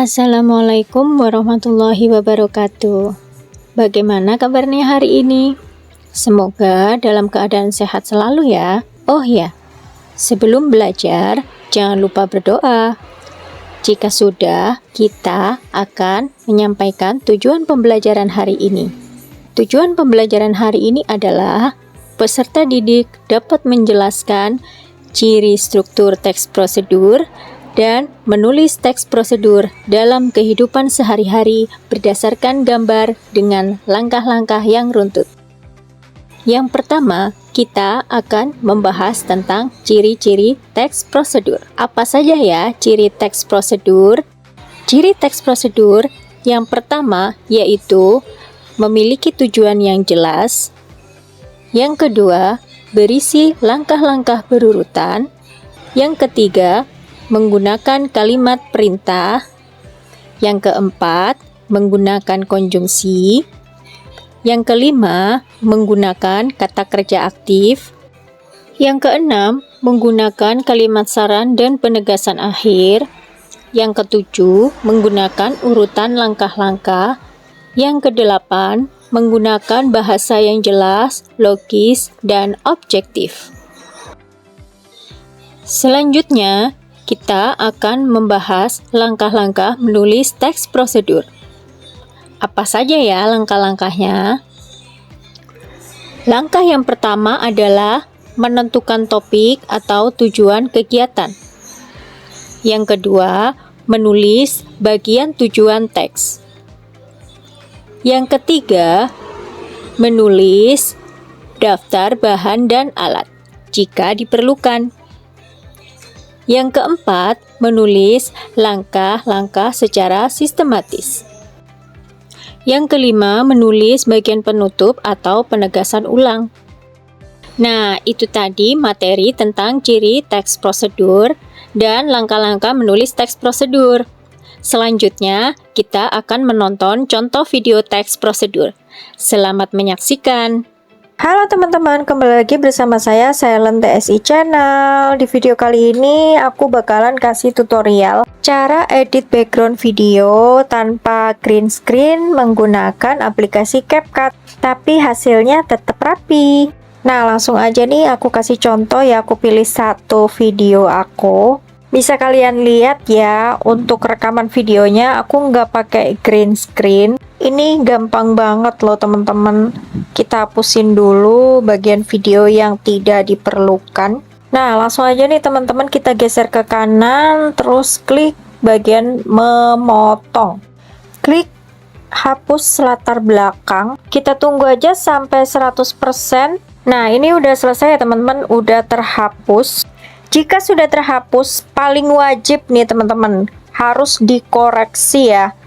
Assalamualaikum warahmatullahi wabarakatuh. Bagaimana kabarnya hari ini? Semoga dalam keadaan sehat selalu ya. Oh ya, sebelum belajar jangan lupa berdoa. Jika sudah, kita akan menyampaikan tujuan pembelajaran hari ini. Tujuan pembelajaran hari ini adalah peserta didik dapat menjelaskan ciri struktur teks prosedur dan menulis teks prosedur dalam kehidupan sehari-hari berdasarkan gambar dengan langkah-langkah yang runtut. Yang pertama, kita akan membahas tentang ciri-ciri teks prosedur. Apa saja ya ciri teks prosedur? Ciri teks prosedur yang pertama yaitu memiliki tujuan yang jelas. Yang kedua, berisi langkah-langkah berurutan. Yang ketiga, menggunakan kalimat perintah. Yang keempat, menggunakan konjungsi. Yang kelima, menggunakan kata kerja aktif. Yang keenam, menggunakan kalimat saran dan penegasan akhir. Yang ketujuh, menggunakan urutan langkah-langkah. Yang kedelapan, menggunakan bahasa yang jelas, logis, dan objektif. Selanjutnya, kita akan membahas langkah-langkah menulis teks prosedur. Apa saja ya langkah-langkahnya? Langkah yang pertama adalah menentukan topik atau tujuan kegiatan. Yang kedua, menulis bagian tujuan teks. Yang ketiga, menulis daftar bahan dan alat jika diperlukan. Yang keempat, menulis langkah-langkah secara sistematis. Yang kelima, menulis bagian penutup atau penegasan ulang. Nah, itu tadi materi tentang ciri teks prosedur dan langkah-langkah menulis teks prosedur. Selanjutnya, kita akan menonton contoh video teks prosedur. Selamat menyaksikan. Halo teman-teman, kembali lagi bersama saya Silent TSI Channel. Di video kali ini aku bakalan kasih tutorial cara edit background video tanpa green screen menggunakan aplikasi CapCut, tapi hasilnya tetap rapi. Nah, langsung aja nih aku kasih contoh ya, aku pilih satu video aku. Bisa kalian lihat ya, untuk rekaman videonya aku nggak pakai green screen. Ini gampang banget loh teman-teman. Kita hapusin dulu bagian video yang tidak diperlukan. Nah, langsung aja nih teman-teman, kita geser ke kanan, terus klik bagian memotong. Klik hapus latar belakang. Kita tunggu aja sampai 100%. Nah, ini udah selesai ya teman-teman, udah terhapus. Jika sudah terhapus, paling wajib nih teman-teman, harus dikoreksi ya.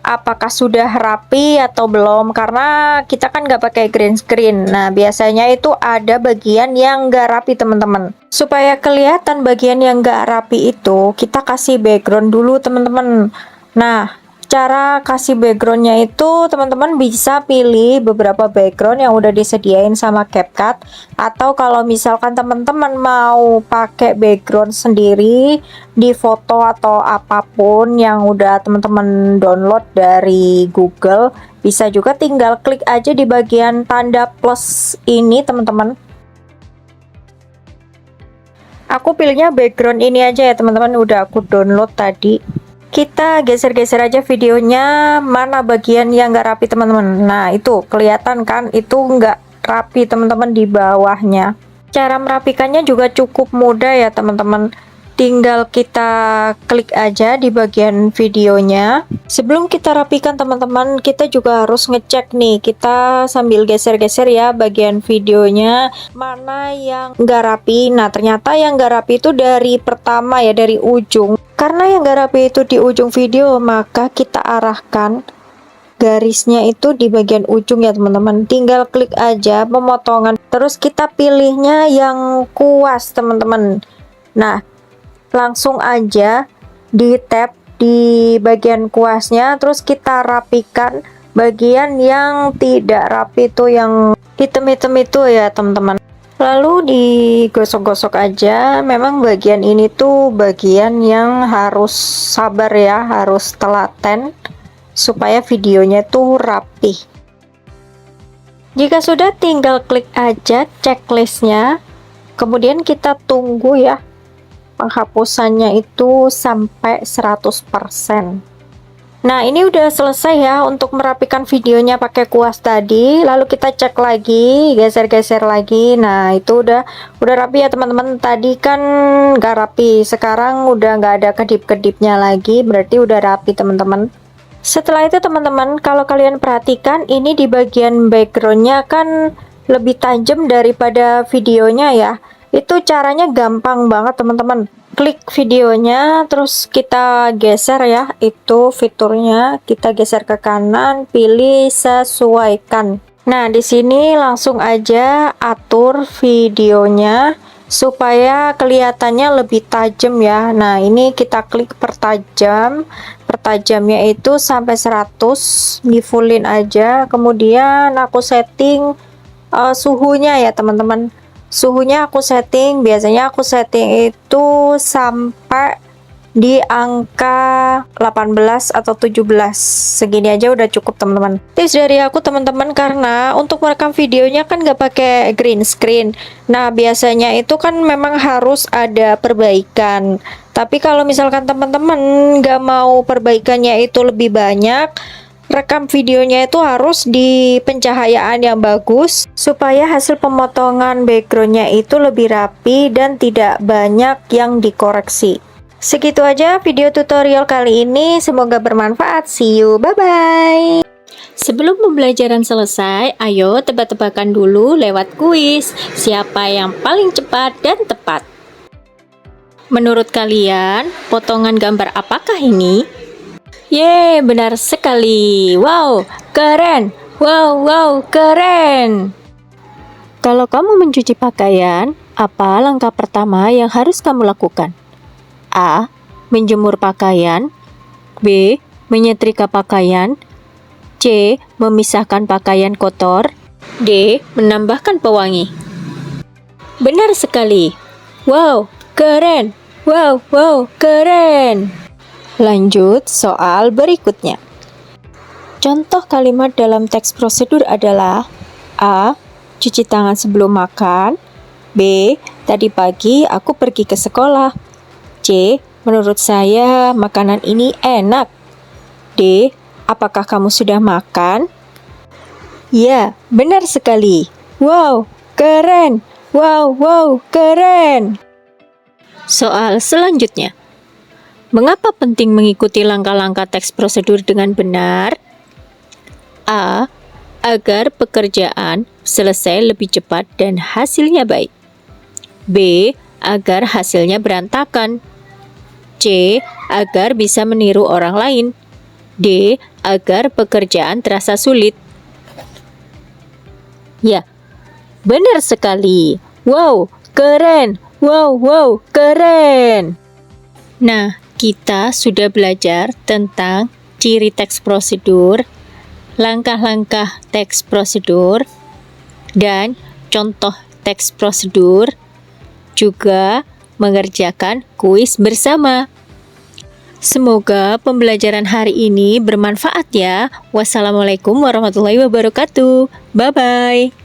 Apakah sudah rapi atau belum, karena kita kan nggak pakai green screen. Nah, biasanya itu ada bagian yang nggak rapi teman-teman. Supaya kelihatan bagian yang nggak rapi itu, kita kasih background dulu teman-teman. Nah, cara kasih backgroundnya itu teman-teman bisa pilih beberapa background yang udah disediain sama CapCut, atau kalau misalkan teman-teman mau pakai background sendiri di foto atau apapun yang udah teman-teman download dari Google, bisa juga tinggal klik aja di bagian tanda plus ini teman-teman. Aku pilihnya background ini aja ya teman-teman, udah aku download tadi. Kita geser-geser aja videonya, mana bagian yang nggak rapi teman-teman. Nah, itu kelihatan kan, itu nggak rapi teman-teman di bawahnya. Cara merapikannya juga cukup mudah ya teman-teman. Tinggal kita klik aja di bagian videonya. Sebelum kita rapikan teman-teman, kita juga harus ngecek nih. Kita sambil geser-geser ya bagian videonya, mana yang nggak rapi. Nah, ternyata yang nggak rapi itu dari pertama ya, dari ujung. Karena yang nggak rapi itu di ujung video, maka kita arahkan garisnya itu di bagian ujung ya teman-teman. Tinggal klik aja pemotongan, terus kita pilihnya yang kuas teman-teman. Nah, langsung aja di tab di bagian kuasnya, terus kita rapikan bagian yang tidak rapi itu, yang hitam-hitam itu ya teman-teman. Lalu digosok-gosok aja. Memang bagian ini tuh bagian yang harus sabar ya, harus telaten supaya videonya tuh rapi. Jika sudah, tinggal klik aja checklistnya, kemudian kita tunggu ya penghapusannya itu sampai 100%. Nah, ini udah selesai ya untuk merapikan videonya pakai kuas tadi. Lalu kita cek lagi, geser-geser lagi. Nah, itu udah rapi ya teman-teman. Tadi kan nggak rapi, sekarang udah nggak ada kedip-kedipnya lagi, berarti udah rapi teman-teman. Setelah itu teman-teman, kalau kalian perhatikan, ini di bagian backgroundnya kan lebih tajam daripada videonya ya. Itu caranya gampang banget teman-teman. Klik videonya, terus kita geser ya, itu fiturnya kita geser ke kanan, pilih sesuaikan. Nah, di sini langsung aja atur videonya supaya kelihatannya lebih tajam ya. Nah, ini kita klik pertajam. Pertajamnya itu sampai 100, di fullin aja. Kemudian aku setting suhunya ya teman-teman. Suhunya aku setting, biasanya aku setting itu sampai di angka 18 atau 17. Segini aja udah cukup teman-teman. Tips dari aku teman-teman, karena untuk merekam videonya kan nggak pakai green screen. Nah, biasanya itu kan memang harus ada perbaikan. Tapi kalau misalkan teman-teman nggak mau perbaikannya itu lebih banyak, rekam videonya itu harus di pencahayaan yang bagus supaya hasil pemotongan backgroundnya itu lebih rapi dan tidak banyak yang dikoreksi. Segitu aja video tutorial kali ini, semoga bermanfaat. See you, bye bye. Sebelum pembelajaran selesai, ayo tebak-tebakan dulu lewat kuis. Siapa yang paling cepat dan tepat? Menurut kalian, potongan gambar apakah ini? Yeay, benar sekali. Wow, keren. Wow, keren. Kalau kamu mencuci pakaian, apa langkah pertama yang harus kamu lakukan? A. Menjemur pakaian. B. Menyetrika pakaian. C. Memisahkan pakaian kotor. D. Menambahkan pewangi. Benar sekali. Wow, keren. Wow, keren. Lanjut soal berikutnya. Contoh kalimat dalam teks prosedur adalah A. Cuci tangan sebelum makan. B. Tadi pagi aku pergi ke sekolah. C. Menurut saya makanan ini enak. D. Apakah kamu sudah makan? Ya, benar sekali. Wow, keren. Wow, keren. Soal selanjutnya. Mengapa penting mengikuti langkah-langkah teks prosedur dengan benar? A. Agar pekerjaan selesai lebih cepat dan hasilnya baik. B. Agar hasilnya berantakan. C. Agar bisa meniru orang lain. D. Agar pekerjaan terasa sulit. Ya, benar sekali. Wow, keren. Wow, keren. Nah, kita sudah belajar tentang ciri teks prosedur, langkah-langkah teks prosedur, dan contoh teks prosedur, juga mengerjakan kuis bersama. Semoga pembelajaran hari ini bermanfaat ya. Wassalamualaikum warahmatullahi wabarakatuh. Bye-bye.